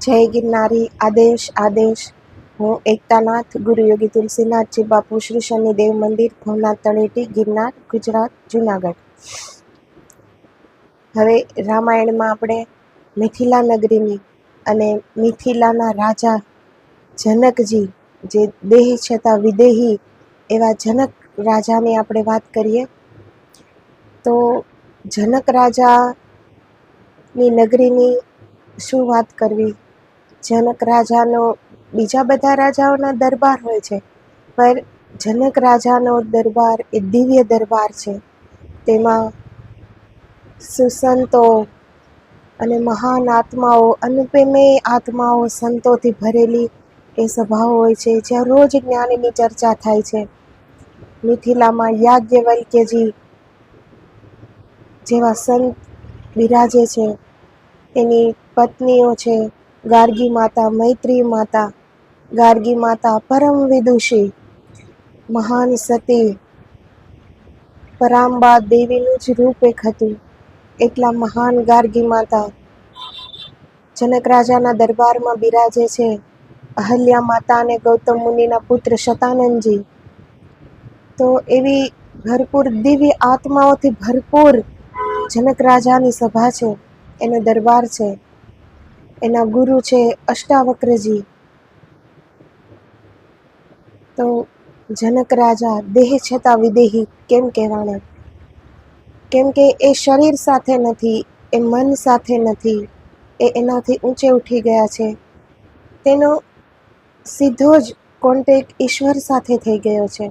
જય ગિરનારી આદેશ આદેશ. હું એકતાનાથ ગુરુ યોગી તુલસીનાથજી બાપુ શ્રી શનિદેવ મંદિર ભવનાથ તળેટી ગિરનાર ગુજરાત જુનાગઢ. હવે રામાયણમાં આપણે મિથિલા નગરીની અને મિથિલાના રાજા જનકજી, જે દેહ છતાં વિદેહી એવા જનક રાજાની આપણે વાત કરીએ તો જનક રાજાની નગરીની શું વાત કરવી. જનક રાજાનો બીજા બધા રાજાઓના દરબાર હોય છે, પણ જનક રાજાનો દરબાર એ દિવ્ય દરબાર છે. તેમાં સુસંતો અને મહાન આત્માઓ, અનુપમેય આત્માઓ, સંતોથી ભરેલી એ સભાઓ હોય છે, જ્યાં રોજ જ્ઞાનની ચર્ચા થાય છે. મિથિલામાં યાજ્ઞવલ્ક્યજી જેવા સંત બિરાજે છે. એની પત્નીઓ છે ગાર્ગી માતા, મૈત્રી માતા. ગાર્ગી માતા પરમ વિદુષી, મહાન સતી, પરાંબા દેવીનું જ રૂપ એક હતું. એટલા મહાન ગાર્ગી માતા જનક રાજાના દરબારમાં બિરાજે છે. અહલ્યા માતા અને ગૌતમ મુનિના પુત્ર શતાનંદજી. તો એવી ભરપૂર દિવ્ય આત્માઓથી ભરપૂર જનક રાજાની સભા છે, એનો દરબાર છે. એના ગુરુ છે અષ્ટાવક્રજી. તો જનક રાજા દેહ છતાં વિદેહી કેમ કહેવાના? કેમ કે એ શરીર સાથે નથી, એ મન સાથે નથી, એ એનાથી ઊંચે ઉઠી ગયા છે. તેનો સીધો જ કોન્ટેક્ટ ઈશ્વર સાથે થઈ ગયો છે.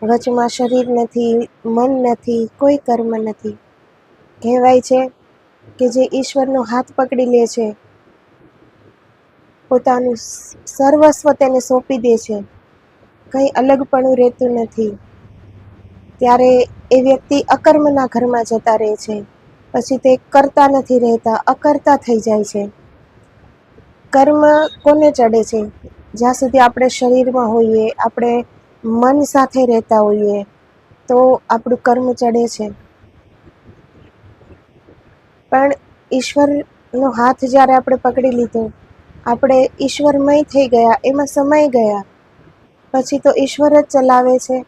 વચમાં શરીર નથી, મન નથી, કોઈ કર્મ નથી. કહેવાય છે કે જે ઈશ્વરનો હાથ પકડી લે છે, પોતાનું સર્વસ્વ તેને સોંપી દે છે, કંઈ અલગપણું રહેતું નથી, ત્યારે એ વ્યક્તિ અકર્મના ઘરમાં જતા રહે છે. પછી તે કરતા નથી રહેતા, અકર્તા થઈ જાય છે. કર્મ કોને ચડે છે? જ્યાં સુધી આપણે શરીરમાં હોઈએ, આપણે મન સાથે રહેતા હોઈએ તો આપણું કર્મ ચડે છે. પણ ઈશ્વરનો હાથ જ્યારે આપણે પકડી લીધો, આપણે ઈશ્વરમય થઈ ગયા, એમાં સમાઈ ગયા, પછી તો ઈશ્વર જ ચલાવે છે.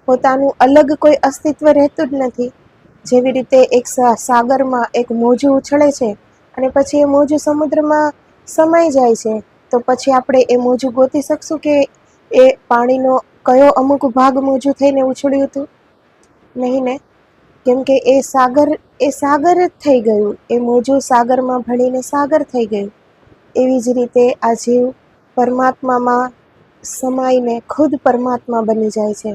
પોતાનું અલગ કોઈ અસ્તિત્વ રહેતું જ નથી. જેવી રીતે એક સાગરમાં એક મોજું ઉછળે છે અને પછી એ મોજું સમુદ્રમાં સમાઈ જાય છે, તો પછી આપણે એ મોજું ગોતી શકશું કે એ પાણીનો કયો અમુક ભાગ મોજું થઈને ઉછળ્યું હતું? નહીં ને. કેમ કે એ સાગર જ થઈ ગયું. એ મોજું સાગરમાં ભળીને સાગર થઈ ગયું. એવી જ રીતે આ જીવ પરમાત્મામાં સમાઈને ખુદ પરમાત્મા બની જાય છે.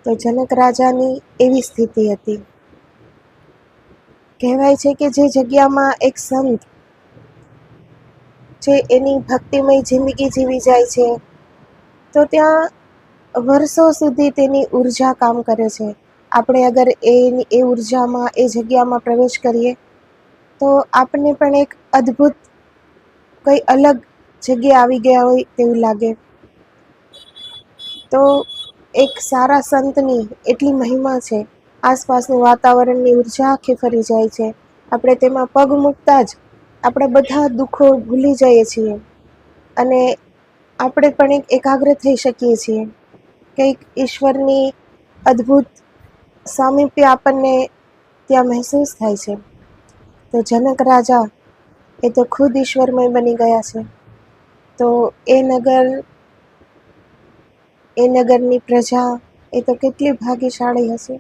તો જનક રાજાની એવી સ્થિતિ હતી. કહેવાય છે કે જે જગ્યામાં એક સંત જે એની ભક્તિમય જિંદગી જીવી જાય છે, તો ત્યાં વર્ષો સુધી તેની ઉર્જા કામ કરે છે. આપણે અગર એ ઉર્જામાં, એ જગ્યામાં પ્રવેશ કરીએ તો આપણને પણ એક અદ્ભુત કંઈ અલગ જગ્યાએ આવી ગયા હોય તેવું લાગે. તો એક સારા સંતની એટલી મહિમા છે, આસપાસનું વાતાવરણની ઉર્જા આખી ફરી જાય છે. આપણે તેમાં પગ મૂકતા જ આપણા બધા દુઃખો ભૂલી જઈએ છીએ અને આપણે પણ એક એકાગ્ર થઈ શકીએ છીએ. કંઈક ઈશ્વરની અદ્ભુત સામીપ્ય આપણને ત્યાં મહેસૂસ થાય છે. તો જનક રાજા એ તો ખુદ ઈશ્વરમય બની ગયા છે. તો એ નગરની પ્રજા એ તો કેટલી ભાગ્યશાળી હશે.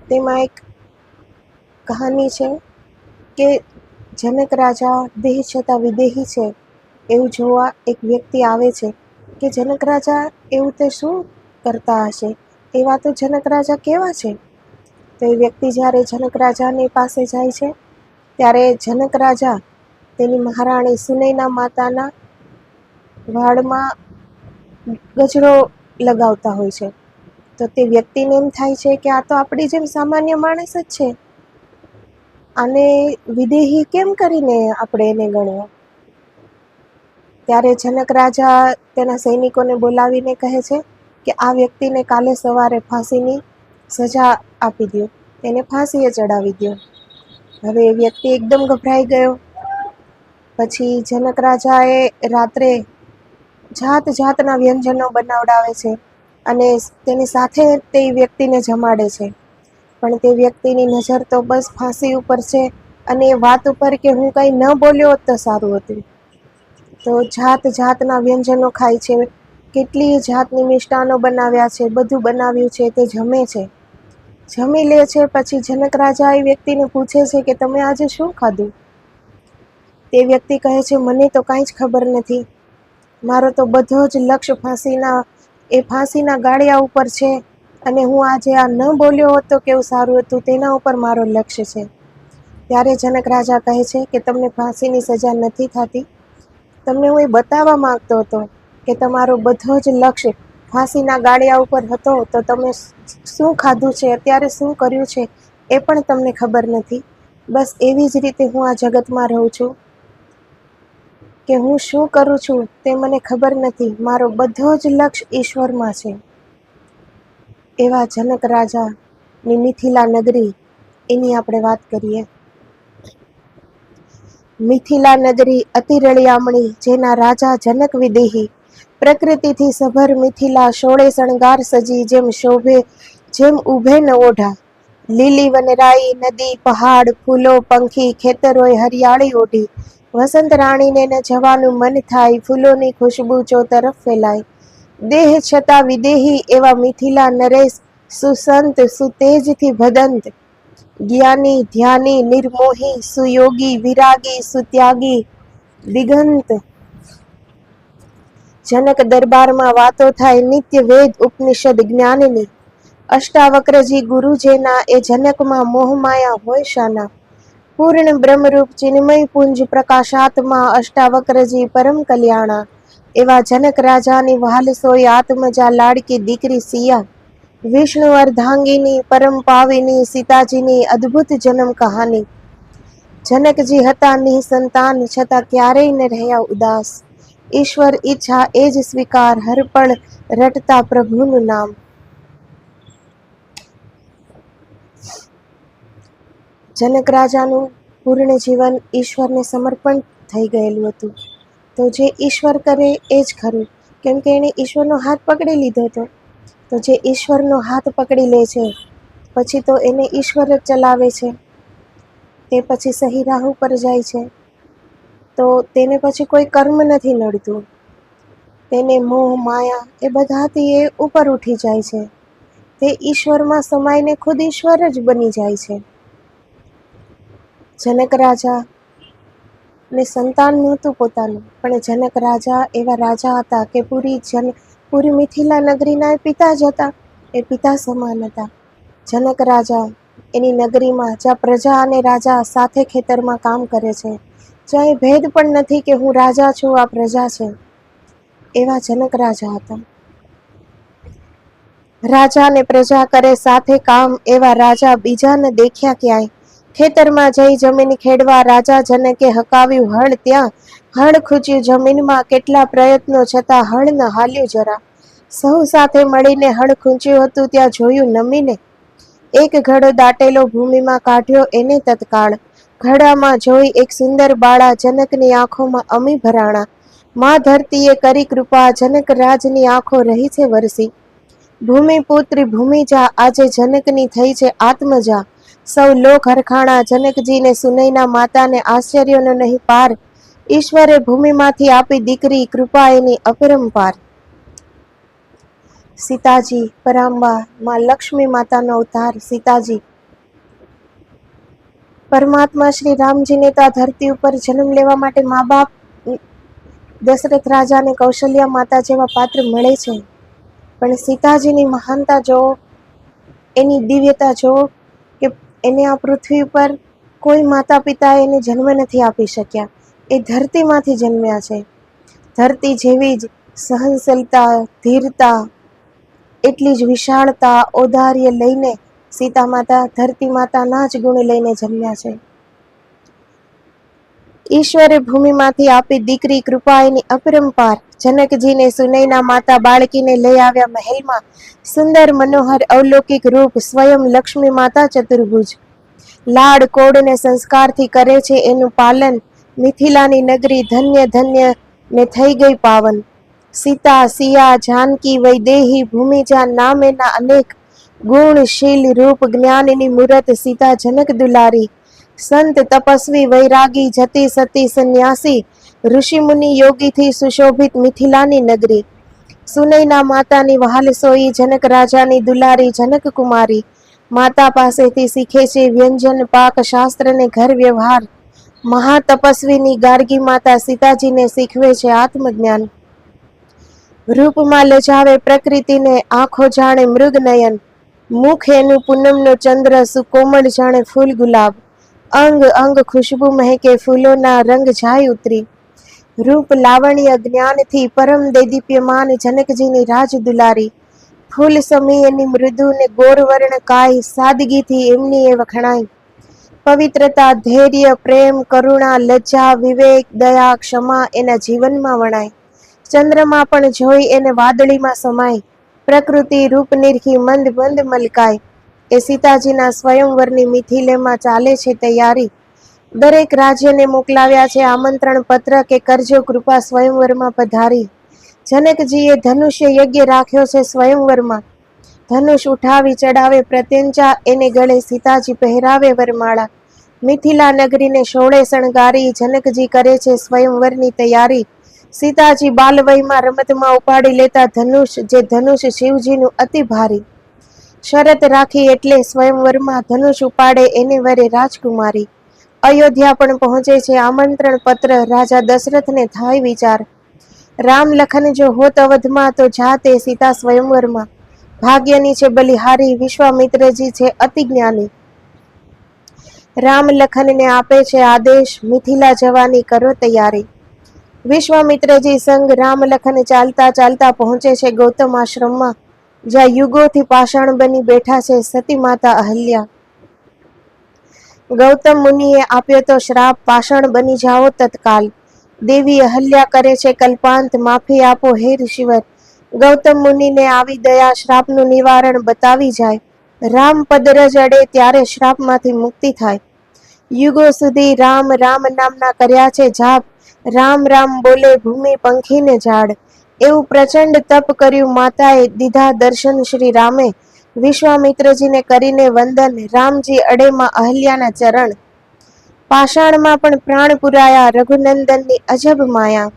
તેમાં એક કહાની છે કે જનક રાજા દેહ છતાં વિદેહી છે એવું જોવા એક વ્યક્તિ આવે છે કે જનક રાજા એવું તે શું કરતા હશે, એવા તો જનક રાજા કેવા છે? તો એ વ્યક્તિ જ્યારે જનક રાજાની પાસે જાય છે ત્યારે જનક રાજા તેની મહારાણી સુનૈના માતાના વાળમાં ગજરો લગાવતા હોય છે. તો તે વ્યક્તિને એમ થાય છે કે આ તો આપણી જેમ સામાન્ય માણસ જ છે, આને વિદેહી કેમ કરીને આપણે એને ગણવો? ત્યારે જનક રાજા તેના સૈનિકોને બોલાવીને કહે છે કે આ વ્યક્તિને કાલે સવારે ફાંસીની સજા આપી દો, એને ફાંસીએ ચડાવી દો. હવે એ વ્યક્તિ એકદમ ગભરાઈ ગયો. પછી જનક રાજાએ રાત્રે જાત જાતના વ્યંજનો બનાવડાવે છે અને તેની સાથે તે વ્યક્તિને જમાડે છે. પણ તે વ્યક્તિની નજર તો બસ ફાંસી ઉપર છે અને એ વાત ઉપર કે હું કંઈ ન બોલ્યો હોત તો સારું હતું. તો જાત જાતના વ્યંજનો ખાય છે, કેટલી જાતની મિષ્ટાનો બનાવ્યા છે, બધું બનાવ્યું છે, તે જમે છે. જમી લે છે. પછી જનક રાજા એ વ્યક્તિને પૂછે છે કે તમે આજે શું ખાધું? તે વ્યક્તિ કહે છે મને તો કાંઈ જ ખબર નથી. મારો તો બધો જ લક્ષ્ય ફાંસીના ગાળિયા ઉપર છે અને હું આજે આ ન બોલ્યો હોત તો કેવું સારું હતું, તેના ઉપર મારો લક્ષ્ય છે. ત્યારે જનક રાજા કહે છે કે તમને ફાંસીની સજા નથી થતી. તમને હું એ બતાવવા માંગતો હતો કે તમારો બધો જ લક્ષ્ય ફાંસીના ગાળિયા ઉપર હતો, તો તમે શું ખાધું છે, અત્યારે શું કર્યું છે એ પણ તમને ખબર નથી. બસ એવી જ રીતે હું આ જગતમાં રહું છું કે હું શું કરું છું તે મને ખબર નથી. મારો બધો જ લક્ષ્ય ઈશ્વરમાં છે. એવા જનક રાજાની મિથિલા નગરી એની આપણે વાત કરીએ. મિથિલા નગરી અતિ રળિયામણી, જેના રાજા જનક વિદેહી. પ્રકૃતિથી સભર મિથિલા, શોળે શણગાર સજી, જેમ શોભે જેમ ઉભે નવોઢા. લીલી વનરાઈ, નદી, પહાડ, ફૂલો, પંખી, ખેતરોય હરિયાળી ઓઢી. વસંત રાણીને ન જવાનું મન થાય, ફૂલોની ખુશ્બુ ચો તરફ ફેલાય. દેહ છતાં વિદેહી એવા મિથિલા નરેશ, સુસંત સુતેજથી ભદંત. જ્ઞાની ધ્યાની નિર્મોહી, સુયોગી વિરાગી સુત્યાગી દિગંત. જનક દરબારમાં વાતો થાય નિત્ય વેદ ઉપનિષદ જ્ઞાનની. અષ્ટાવક્રજી ગુરુ જેના, એ જનકમાં મોહમાયા હોય શાના. પૂર્ણ બ્રહ્મરૂપ ચિન્મય પુંજ પ્રકાશાત્મા, અષ્ટાવક્રજી પરમ કલ્યાણા. એવા જનક રાજાની વહાલસોઈ આત્મજા, લાડકી દીકરી સિયા. વિષ્ણુ અર્ધાંગીની પરમ પાવિની, સીતાજીની અદ્ભુત જન્મ કહાની. જનકજી હતા નિઃસંતાન, છતાં ક્યારેય ન રહ્યા ઉદાસ. ઈશ્વર ઈચ્છા એ જ સ્વીકાર, હરપળ રટતા પ્રભુનું નામ. જનક રાજાનું પૂર્ણ જીવન ઈશ્વરને સમર્પણ થઈ ગયેલું હતું. તો જે ઈશ્વર કરે એ જ ખરું, કેમ કે એણે ઈશ્વરનો હાથ પકડી લીધો હતો. તો જે ઈશ્વરનો હાથ પકડી લે છે પછી તો એને ઈશ્વર જ ચલાવે છે. તે પછી સહી રાહ ઉપર જાય છે તો તેને પછી કોઈ કર્મ નથી નડતું. તેને મોહ માયા એ બધાથી એ ઉપર ઉઠી જાય છે. તે ઈશ્વરમાં સમાઈને ખુદ ઈશ્વર જ બની જાય છે. જનક રાજા ને સંતાન નહોતું પોતાનું, પણ જનક રાજા એવા રાજા હતા કે પૂરી મિથિલા નગરીના એ પિતા જ હતા. એ પિતા સમાન હતા. જનક રાજા એની નગરીમાં, જ્યાં પ્રજા અને રાજા સાથે ખેતરમાં કામ કરે છે, જ્યાં એ ભેદ પણ નથી કે હું રાજા છું, આ પ્રજા છે, એવા જનક રાજા હતા. રાજા અને પ્રજા કરે સાથે કામ, એવા રાજા બીજાને દેખ્યા ક્યાંય. ખેતરમાં જઈ જમીન ખેડવા રાજા જનકે હકાવ્યું હળ, ત્યાં હળ ખૂચ્યું જમીનમાં, કેટલા પ્રયત્નો છતાં હળ ન હાલ્યું જરા. સૌ સાથે મળીને હળ ખૂંચ્યું હતું, ત્યાં જોયું નમીને. એક ઘડો દાટેલો ભૂમિમાં કાઢ્યો એને તત્કાળ. ઘડામાં જોઈ એક સુંદર બાળા, જનકની આંખોમાં અમી ભરાણા. મા ધરતીએ કરી કૃપા, જનક રાજની આંખો રહી છે વરસી. ભૂમિપુત્રી ભૂમિજા, આજે જનકની થઈ છે આત્મજા. સૌ લોક હરખાણા, જનકજીને સુનૈના માતાને આશ્ચર્યનો નહીં પાર. ઈશ્વરે ભૂમિમાંથી આપી દીકરી, કૃપા એની અપરંપાર. સીતાજી પરાંબા, માં લક્ષ્મી માતાનો અવતાર સીતાજી. પરમાત્મા શ્રી રામજીને તો આ ધરતી ઉપર જન્મ લેવા માટે મા બાપ દશરથ રાજા અને કૌશલ્યા માતા જેવા પાત્ર મળે છે, પણ સીતાજીની મહાનતા જો, એની દિવ્યતા જો, કે એને આ પૃથ્વી પર કોઈ માતા પિતા એને જન્મ નથી આપી શક્યા. એ ધરતીમાંથી જન્મ્યા છે. ધરતી જેવી જ સહનશીલતા, ધીરતા, એટલી જ વિશાળતા, ઔદાર્ય લઈને સીતા માતા ધરતી માતાના જ ગુણ લઈને જન્મ્યા છે. ઈશ્વરે ભૂમિમાંથી આપી દીકરી, કૃપા એની અપરંપાર. જનકજીને સુનૈના માતા બાળકીને લઈ આવ્યા મહેલમાં. સુંદર મનોહર અવલૌકિક રૂપ, સ્વયં લક્ષ્મી માતા ચતુર્ભુજ. લાડ કોડ ને સંસ્કારથી કરે છે એનું પાલન. મિથિલાની નગરી ધન્ય ધન્ય ને થઈ ગઈ પાવન. સીતા સિયા જાનકી વૈદેહી ભૂમિજા નામ એના અનેક. ગુણ શીલ રૂપ જ્ઞાનની મૂરત સીતા જનક દુલારી. સંત તપસ્વી વૈરાગી જતી સતી સંન્યાસી. ઋષિ મુનિ યોગીથી સુશોભિત મિથિલાની નગરી. સુનૈના માતાની વહાલ સોઈ જનક રાજાની દુલારી જનક કુમારી. માતા પાસેથી શીખે છે વ્યંજન પાક શાસ્ત્ર ને ઘર વ્યવહાર. મહાતપસ્વીની ગાર્ગી માતા સીતાજીને શીખવે છે આત્મજ્ઞાન. રૂપમાં લજાવે પ્રકૃતિને આંખો જાણે મૃગનયન. મુખ એનું પૂનમનો ચંદ્ર સુકોમળ જાણે ફૂલ ગુલાબ. અંગ અંગ ખુશ્બુ મહેકે ફૂલોના રંગ જાય ઉતરી. રૂપ લાવણ્ય જ્ઞાનથી પરમ દેદીપ્યમાન જનકજીની રાજ દુલારી. ફૂલ સમી એની મૃદુ ને ગોરવર્ણ કાય સાદગીથી એમની એ વખણાય. પવિત્રતા ધૈર્ય પ્રેમ કરુણા લજ્જા વિવેક દયા ક્ષમા એના જીવનમાં વણાય. ચંદ્રમાં પણ જોઈ એને વાદળીમાં સમાય. પ્રકૃતિ રૂપ નિરખી મંદ મંદ મલકાય. એ સીતાજીના સ્વયંવરની મિથિલેમાં ચાલે છે તૈયારી. દરેક રાજ્યને મોકલાવ્યા છે આમંત્રણ પત્ર કે કરજો કૃપા સ્વયંવરમાં પધારી. જનકજીએ ધનુષ્ય યજ્ઞ રાખ્યો છે સ્વયંવરમાં. ધનુષ ઉઠાવી ચડાવે પ્રત્યંચા એને ગળે સીતાજી પહેરાવે વરમાળા. મિથિલા નગરીને શોળે શણગારી જનકજી કરે છે સ્વયંવરની તૈયારી. સીતાજી બાલવયમાં રમતમાં ઉપાડી લેતા ધનુષ જે ધનુષ શિવજીનું અતિ ભારી. શરત રાખી એટલે સ્વયંવરમાં ધનુષ ઉપાડે એને વરે રાજકુમારી. અયોધ્યા પણ પહોંચે છે આમંત્રણ પત્ર રાજા દશરથને થાય વિચાર. રામ લખન જો હોત અવધમાં તો જાતે સીતા સ્વયંવરમાં. ભાગ્યની છે બલિહારી વિશ્વામિત્રજી છે અતિ જ્ઞાની. રામ લખનને આપે છે આદેશ મિથિલા જવાની કરો તૈયારી. વિશ્વામિત્રજી સંગ રામ લખન ચાલતા ચાલતા પહોંચે છે ગૌતમ આશ્રમમાં. જ્યાં યુગોથી પાષાણ બની બેઠા છે સતી માતા અહલ્યા. ગૌતમ મુનિએ આપ્યો તો શ્રાપ પાષાણ બની જાઓ તત્કાલ. દેવી અહલ્યા કરે છે કલ્પાંત માફી આપો હે ઋષિવર. ગૌતમ મુનિને આવી દયા શ્રાપનું નિવારણ બતાવી જાય. રામ પદરજ અડે ત્યારે શ્રાપમાંથી મુક્તિ થાય. યુગો સુધી રામ રામ નામના કર્યા છે જાપ. રામ રામ બોલે ભૂમિ પંખીને ઝાડ. એવું પ્રચંડ તપ કર્યું માતાએ દીધા દર્શન શ્રી રામે. વિશ્વામિત્રજીને કરીને વંદન રામજી અડેમાં અહલ્યાના ચરણ. પાષાણમાં પણ પ્રાણ પુરાયા રઘુનંદનની અજબ માયા.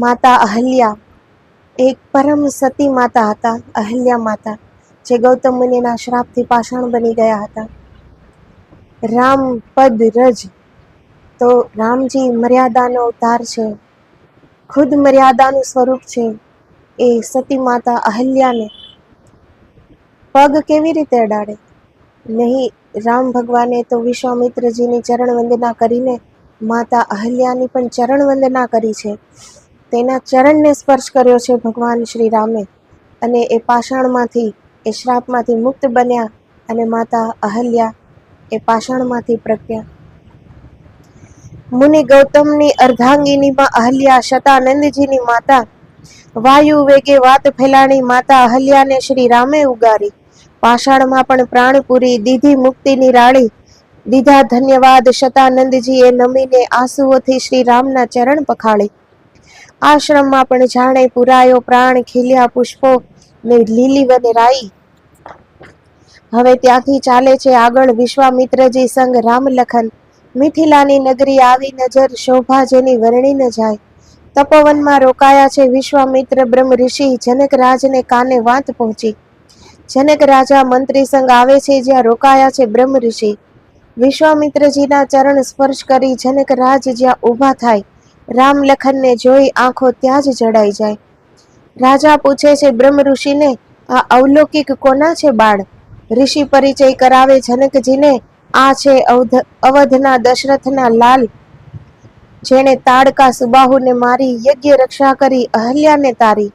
માતા અહલ્યા એક પરમ સતી માતા હતા. અહલ્યા માતા જે ગૌતમ મુનિના શ્રાપથી પાષાણ બની ગયા હતા. રામ પદ રજ તો રામજી મર્યાદાનો અવતાર છે. ખુદ મર્યાદાનું સ્વરૂપ છે. એ સતી માતા અહલ્યાને પગ કેવી રીતે અડાડે નહીં. રામ ભગવાને તો વિશ્વામિત્રજીની ચરણ વંદના કરીને માતા અહલ્યાની પણ ચરણ વંદના કરી છે. તેના ચરણને સ્પર્શ કર્યો છે ભગવાન શ્રી રામે અને એ પાષાણમાંથી એ શ્રાપમાંથી મુક્ત બન્યા અને માતા અહલ્યા એ પાષાણમાંથી પ્રજ્ઞા. મુનિ ગૌતમની અર્ધાંગિનીમાં અહલ્યા શતાનંદજીની માતા. વાયુ વેગે વાત ફેલાણી માતા અહલ્યાને શ્રી રામે ઉગારી. પાષાણમાં પણ પ્રાણપુરી દીધી મુક્તિની રાળી. દીધા ધન્યવાદ શતાનંદજીએ નમીને આંસુઓથી શ્રી રામના ચરણ પખાળી. આશ્રમમાં પણ જાણે પુરાયો પ્રાણ ખીલ્યા પુષ્પો ને લીલી વનરાઈ. હવે ત્યાંથી ચાલે છે આગળ વિશ્વામિત્રજી સંગ રામ લખન. મિથિલાની નગરી આવી નજર શોભા જેની વર્ણી ન જાય. તપોવનમાં રોકાયા છે વિશ્વામિત્ર બ્રહ્મ ઋષિ. જનક રાજને કાને વાત પહોંચી. જનક રાજા મંત્રી સંગ આવે છે જ્યાં રોકાયા છે બ્રહ્મ ઋષિ. વિશ્વામિત્રજીના ચરણ સ્પર્શ કરી જનક રાજ જ્યાં ઊભા થાય. રામ લખનને જોઈ આંખો ત્યાં જ જડાઈ જાય. રાજા પૂછે છે બ્રહ્મ ઋષિને આ અવલૌકિક કોના છે બાળ. ઋષિ પરિચય કરાવે જનકજીને આ છે અવધના દશરથના લાલ. જેણે તાડકા સુબાહુને મારી યજ્ઞ રક્ષા કરી અહલ્યાને તારી.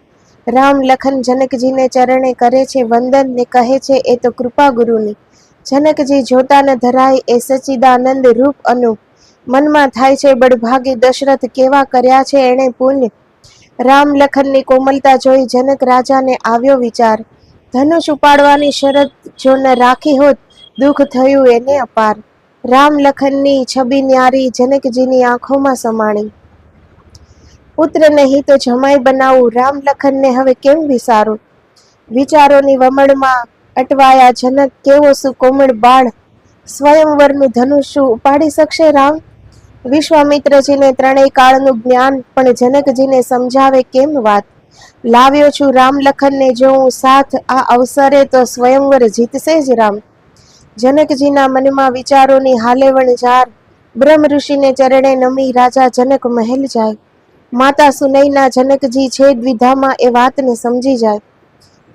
રામ લખન જનકજીને ચરણે કરે છે વંદન ને કહે છે એ તો કૃપા ગુરુની. જનકજી જોતા ન ધરાય એ સચ્ચિદાનંદ રૂપ અનુપ. મનમાં થાય છે બળભાગી દશરથ કેવા કર્યા છે એણે પુણ્ય. રામ લખનની કોમલતા જોઈ જનક રાજાને આવ્યો વિચાર. ધનુષ ઉપાડવાની શરત જો ન રાખી હોત દુઃખ થયું એને અપાર. રામ લખનની છબી ન્યારી જનકજીની આંખોમાં સમાણી. પુત્ર નહીં તો જમાઈ બનાવું, રામ લખનને હવે કેમ વિસારું. વિચારોની વમળમાં અટવાયા જનક, કેવો સુકોમળ બાળ. સ્વયંવરનું ધનુષ શું ઉપાડી શકશે રામ. વિશ્વામિત્રજીને ત્રણેય કાળનું જ્ઞાન, પણ જનકજીને સમજાવે કેમ વાત. લાવ્યો છું રામ લખનને જો હું સાથ, આ અવસરે તો સ્વયંવર જીતશે જ રામ. જનકજીના મનમાં વિચારોની હાલે વણઝાર. બ્રહ્મ ઋષિને ચરણે નમી રાજા જનક મહેલ જાય. માતા સુનૈના જનકજી છે દ્વિધામાં એ વાતને સમજી જાય.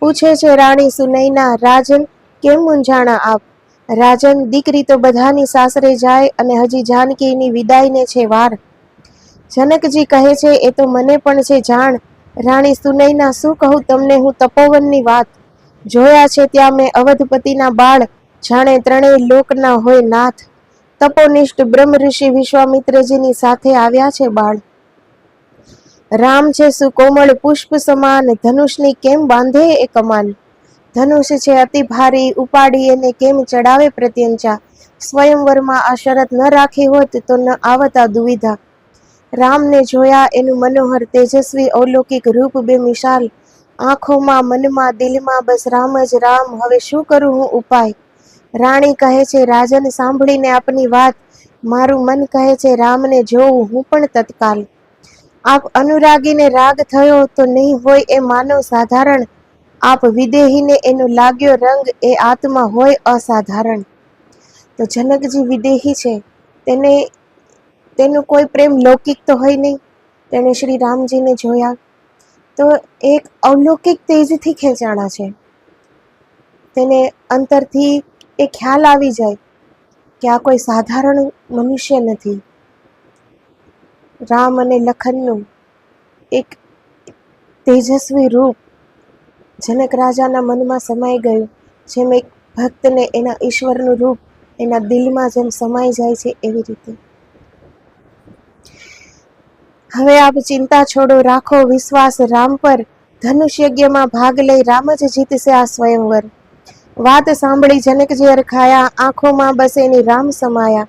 પૂછે છે રાણી સુનૈના, રાજન કેમ મૂંઝાણા આપ. રાજન, દીકરી તો બધાની સાસરે જાય અને હજી જાનકીની વિદાયને છે વાર. જનકજી કહે છે એ તો મને પણ છે જાણ. રાણી સુનૈના, શું કહું તમને હું તપોવનની વાત. જોયા છે ત્યાં મેં અવધપતિના બાળ, જાણે ત્રણેય લોકના હોય નાથ. તપોનિષ્ઠ બ્રહ્મ ઋષિ વિશ્વામિત્રજીની સાથે આવ્યા છે બાળ. રામ છે સુકોમળ પુષ્પ સમાન, ધનુષની કેમ બાંધે એ કમાન. ધનુષ છે અતિ ભારી, ઉપાડી એને કેમ ચડાવે પ્રત્યંચા. સ્વયંવરમાં આ શરત ન રાખી હોત તો ન આવત આ દુવિધા. રામને જોયા એનું મનોહર તેજસ્વી અલૌકિક રૂપ બેમિસાલ. આંખોમાં મનમાં દિલમાં બસ રામ જ રામ, હવે શું કરું હું ઉપાય. રાણી કહે છે રાજન સાંભળીને આપની વાત, મારું મન કહે છે રામને જોઉં હું પણ તત્કાલ. આપ અનુરાગીને રાગ થયો તો નહીં હોય એ માનવ સાધારણ. આપ વિદેહીને એનો લાગ્યો રંગ, એ આત્મા હોય અસાધારણ. તો જનકજી વિદેહી છે, તેનો કોઈ પ્રેમ લૌકિક તો હોય નહીં. તેણે શ્રી રામજીને જોયા તો એક અલૌકિક તેજથી ખેંચાણા છે. તેને અંતરથી એ ખ્યાલ આવી જાય કે આ કોઈ સાધારણ મનુષ્ય નથી. રામ અને લખનનું એક તેજસ્વી રૂપ જનક રાજાના મનમાં સમાઈ ગયું. જેમ એક ભક્તને એના ઈશ્વરનું રૂપ એના દિલમાં જેમ સમાઈ જાય છે એવી રીતે. હવે આપ ચિંતા છોડો, રાખો વિશ્વાસ રામ પર. ધનુષ યજ્ઞમાં ભાગ લઈ રામ જ જીતશે આ સ્વયંવર. વાત સાંભળી જનકજી અરખાયા, આંખોમાં બસ એની રામ સમાયા.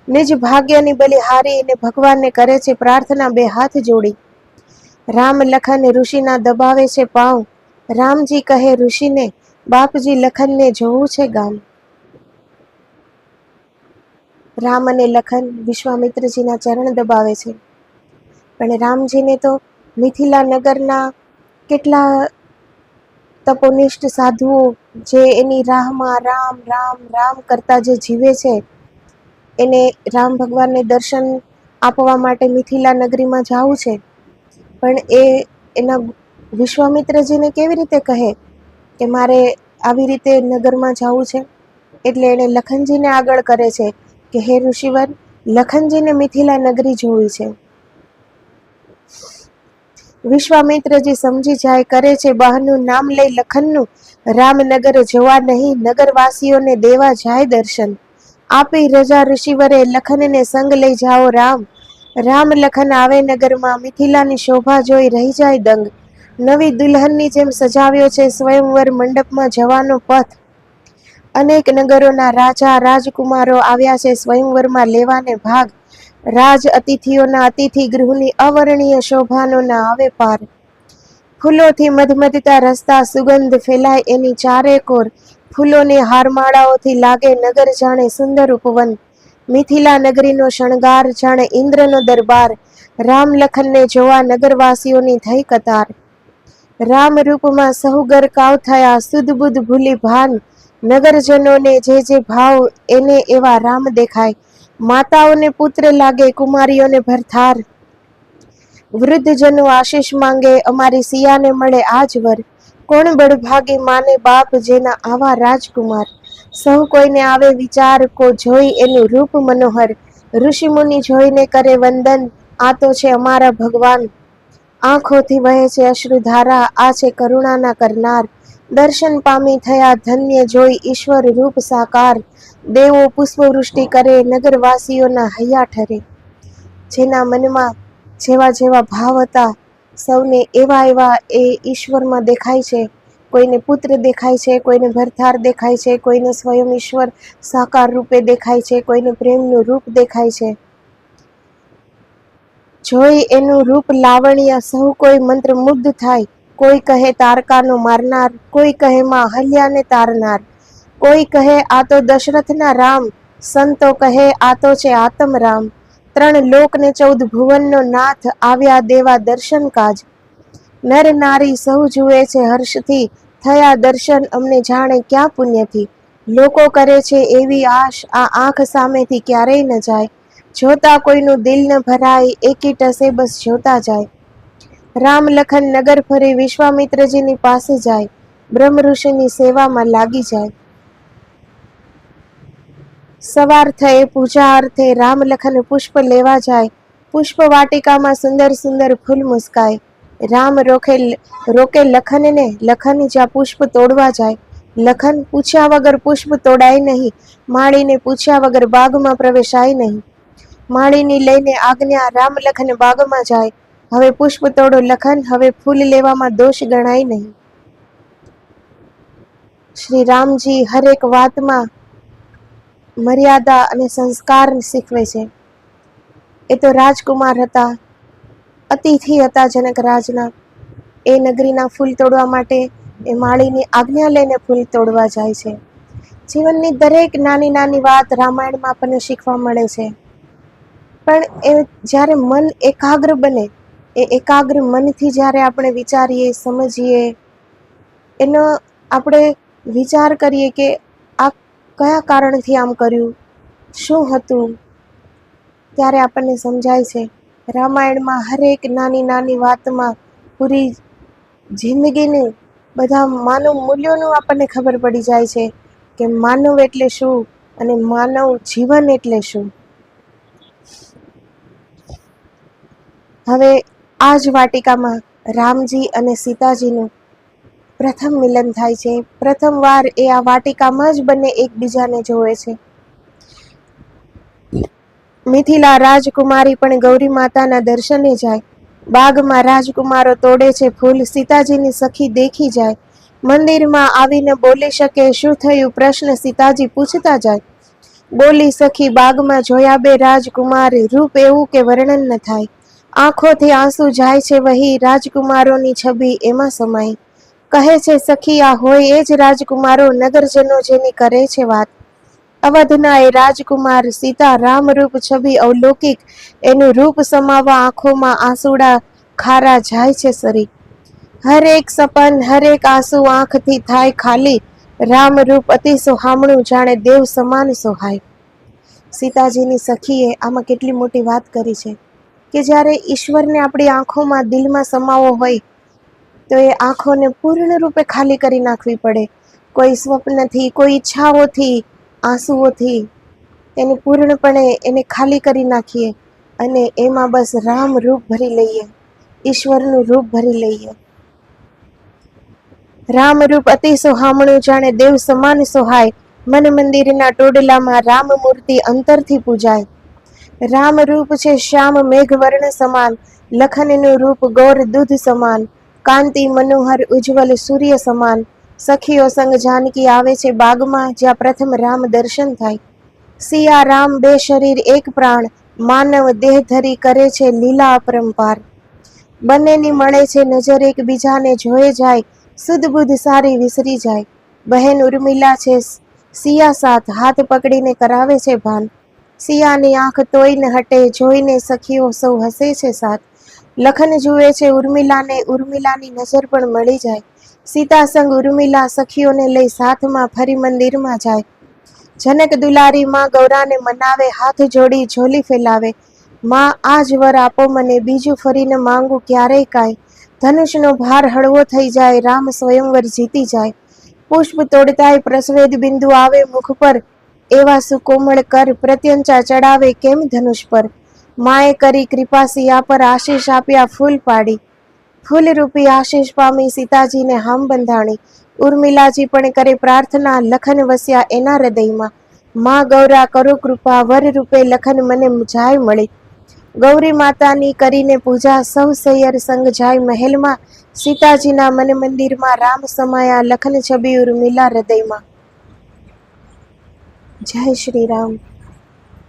નિજ ભાગ્યની બલિહારી અને ભગવાનને કરે છે પ્રાર્થના બે હાથ જોડી. રામ લખન ઋષિના દબાવે છે પાંવ. રામજી કહે ઋષિને, બાપજી લખનને જોવું છે ગામ. રામ અને લખન વિશ્વામિત્રજીના ચરણ દબાવે છે. પણ રામજીને તો મિથિલા નગરના કેટલા તપોનિષ્ઠ સાધુઓ જે એની રાહમાં રામ રામ રામ કરતા જે જીવે છે, એને રામ ભગવાનને દર્શન આપવા માટે મિથિલા નગરીમાં જવું છે. પણ એના વિશ્વામિત્રજીને કેવી રીતે કહે કે મારે આવી રીતે નગરમાં જવું છે. એટલે એને લખનજીને આગળ કરે છે કે હે ઋષિવર, લખનજીને મિથિલા નગરી જોવી છે. વિશ્વામિત્રજી સમજી જાય, કરે છે બહાનું નામ લઈ લખનનું. રામનગર જોવા નહીં, નગરવાસીઓને દેવા જાય દર્શન. આપી રજા ઋષિવરે, લખનને સંગ લઈ જાઓ રામ. રામ લખન આવે નગરમાં, મિથિલાની શોભા જોઈ રહી જાય દંગ. નવી દુલ્હનની જેમ સજાવ્યો છે સ્વયંવર મંડપમાં જવાનો પથ. અનેક નગરોના રાજા રાજકુમારો આવ્યા છે સ્વયંવરમાં લેવાને ભાગ. રાજ અતિથિઓના અતિથિ ગૃહની અવર્ણીય શોભાનો ના આવે પાર. ફૂલોથી મધમધતા રસ્તા, સુગંધ ફેલાય એની ચારે કોર. ફૂલોની હારમાળાઓથી લાગે નગર જાણે સુંદર ઉપવન. મિથિલા નગરીનો શણગાર જાણે ઇન્દ્રનો દરબાર. રામ લખનને જોવા નગરવાસીઓની થઈ કતાર. રામ રૂપમાં સહુ ગરકાવ થયા, સુધ બુધ ભૂલી ભાન. નગરજનોને જે ભાવ એને એવા રામ દેખાય. માતાઓને પુત્ર લાગે, કુમારીઓને ભરથાર. વૃદ્ધજનો આશીષ માંગે, અમારી સિયાને મળે આજ વર. કોણ બળભાગી માને બાપ, જેના આવા રાજકુમાર. સહુ કોઈને આવે વિચાર, કો જોઈ એનું રૂપ મનોહર. ઋષિ મુનિ જોઈને કરે વંદન, આ તો છે અમારા ભગવાન. આંખોથી વહે છે અશ્રુધારા, આ છે કરુણાના કરનાર. દર્શન પામી થયા ધન્ય, જોઈ ઈશ્વર રૂપ સાકાર. દેવો પુષ્પવૃષ્ટિ કરે, નગરવાસીઓના હૈયા ઠરે. જેના મનમાં જેવા જેવા ભાવ હતા, સૌને એવા એવા એ ઈશ્વરમાં દેખાય છે. કોઈને પુત્ર દેખાય છે, કોઈને ભરથાર દેખાય છે, કોઈને સ્વયં ઈશ્વર સાકાર રૂપે દેખાય છે, કોઈને પ્રેમનું રૂપ દેખાય છે. જોઈ એનું રૂપ લાવણ્ય સહુ કોઈ મંત્રમુગ્ધ થાય. કોઈ કહે તારકાનો મારનાર, કોઈ કહે માં અહલ્યાને તારનાર, કોઈ કહે આ તો દશરથના રામ, સંતો કહે આ તો છે આતમ રામ. 3 લોક ને 14 ભુવનનો નાથ, આવ્યા દેવા દર્શન કાજ. નર નારી સહુ જુએ છે હર્ષથી, થયા દર્શન અમને જાણે ક્યાં પુણ્યથી. લોકો કરે છે એવી આશ, આ આંખ સામેથી ક્યારેય ન જાય. જોતા કોઈનું દિલ ન ભરાય, એકી ટસે બસ જોતા જાય. રામ લખન નગર ફરી વિશ્વામિત્રજીની પાસે જાય, બ્રહ્મ ઋષિની સેવામાં લાગી જાય. સવાર થયે પૂજા અર્થે રામ લખન પુષ્પ લેવા જાય. પુષ્પ વાટિકામાં સુંદર સુંદર ફૂલ મુસ્કાય. રામ રોકે લખનને, લખન જ્યાં પુષ્પ તોડવા જાય. લખન પૂછ્યા વગર પુષ્પ તોડાય નહીં, માળીને પૂછ્યા વગર બાગમાં પ્રવેશાય નહીં. માળીની લઈને આજ્ઞા, રામ લખન બાગમાં જાય. હવે પુષ્પ તોડો લખન, હવે ફૂલ લેવામાં દોષ ગણાય નહીં. શ્રી રામજી હરેક વાતમાં મર્યાદા અને સંસ્કાર શીખવે છે. એ તો રાજકુમાર હતા, અતિથિ હતા જનક રાજના. એ નગરીના ફૂલ તોડવા માટે એ માળીની આજ્ઞા લઈને ફૂલ તોડવા જાય છે. જીવનની દરેક નાની નાની વાત રામાયણમાં આપણને શીખવા મળે છે. પણ એ જ્યારે મન એકાગ્ર બને, એ એકાગ્ર મનથી જ્યારે આપણે વિચારીએ, સમજીએ, એનો આપણે વિચાર કરીએ કે આ કયા કારણથી આમ કર્યું, શું હતું, ત્યારે આપણને સમજાય છે. રામાયણમાં હરેક નાની નાની વાતમાં પૂરી જિંદગીની બધા માનવ મૂલ્યોનું આપણને ખબર પડી જાય છે કે માનવ એટલે શું અને માનવ જીવન એટલે શું. હવે આ જ વાટિકામાં રામજી અને સીતાજીનું પ્રથમ મિલન થાય છે. પ્રથમવાર એ આ વાટિકામાં જ બંને એકબીજાને જોવે છે. મિથિલા રાજકુમારી પણ ગૌરી માતાના દર્શને જાય. બાગમાં રાજકુમારો તોડે છે ફૂલ, સીતાજીની સખી દેખી જાય. મંદિરમાં આવીને બોલી શકે શું થયું પ્રશ્ન સીતાજી પૂછતા જાય. બોલી સખી બાગમાં જોયા બે રાજકુમાર, રૂપ એવું કે વર્ણન ન થાય. આંખોથી આંસુ જાય છે વહી, રાજકુમારોની છબી એમાં સમાઈ. કહે છે સખી આ હોય એ જ રાજકુમારો, નગરજનો જેની કરે છે વાત. અવધના એ રાજકુમાર, સીતા રામ રૂપ છબી અવલૌકિક, એનું રૂપ સમાવવા આંખોમાં આંસુડા ખારા જાય છે સરી. હરેક સપન હરેક આંસુ આંખથી થાય ખાલી, રામ રૂપ અતિ સોહામણું જાણે દેવ સમાન સોહાય. સીતાજીની સખીએ આમાં કેટલી મોટી વાત કરી છે કે જ્યારે ઈશ્વરને આપણી આંખોમાં દિલમાં સમાવો હોય તો એ આંખોને પૂર્ણ રૂપે ખાલી કરી નાખવી પડે. કોઈ સ્વપ્નથી, કોઈ ઈચ્છાઓથી, આંસુઓથી એને પૂર્ણપણે એને ખાલી કરી નાખીએ અને એમાં બસ રામ રૂપ ભરી લઈએ, ઈશ્વરનું રૂપ ભરી લઈએ. રામ રૂપ અતિ સોહામણું જાણે દેવ સમાન સોહાય, મન મંદિરના ટોડલામાં રામ મૂર્તિ અંતરથી પૂજાય. રામ રૂપ છે શ્યામ મેઘવર્ણ સમાન, લખનનું રૂપ ગૌર દૂધ સમાન, કાંતિ મનોહર ઉજ્જવલ સૂર્ય સમાન. સખીઓ સંગ જાનકી આવે છે બાગમાં, જ્યાં પ્રથમ રામ દર્શન થાય. સિયા રામ બે શરીર એક પ્રાણ, માનવ દેહ ધરી કરે છે લીલા અપરંપાર. બંનેની મળે છે નજર એકબીજાને જોયે જાય, સુધ બુધ સારી વિસરી જાય. બહેન ઉર્મિલા છે સિયા સાથ, હાથ પકડીને કરાવે છે ભાન. સિયાની આંખ તોય ન હટે, જોઈને સખીઓ સૌ હસે છે સાથ. લખન જુએ છે ઉર્મિલાને, ઉર્મિલાની નજર પણ મળી જાય. સીતા સંગ ઉર્મિલા સખીઓને લઈ સાથમાં ફરી મંદિરમાં જાય. જનક દુલારી માં ગૌરાને મનાવે, હાથ જોડી ઝોલી ફેલાવે. માં આ જ વર આપો મને, બીજું ફરીને માંગુ ક્યારેય કાંઈ. ધનુષનો ભાર હળવો થઈ જાય, રામ સ્વયંવર જીતી જાય. પુષ્પ તોડતાય પ્રસ્વેદ બિંદુ આવે મુખ પર, એવા સુકોમળ કર પ્રત્યંચા ચડાવે કેમ ધનુષ પર. માએ કરી કૃપા સિયા પર, આશીષ આપ્યા ફૂલ પાડી. ફૂલ રૂપી આશીષ પામી સીતાજીને હામ બંધાણી. ઉર્મિલાજી પણ કરે પ્રાર્થના, લખન વસ્યા એના હૃદયમાં. માં ગૌરા કરો કૃપા, વર રૂપે લખન મને જાય મળી. ગૌરી માતાની કરીને પૂજા, સૌ સૈયર સંગ જાય મહેલમાં. સીતાજીના મન મંદિરમાં રામ સમાયા, લખન છબી ઉર્મિલા હૃદયમાં. જય શ્રી રામ.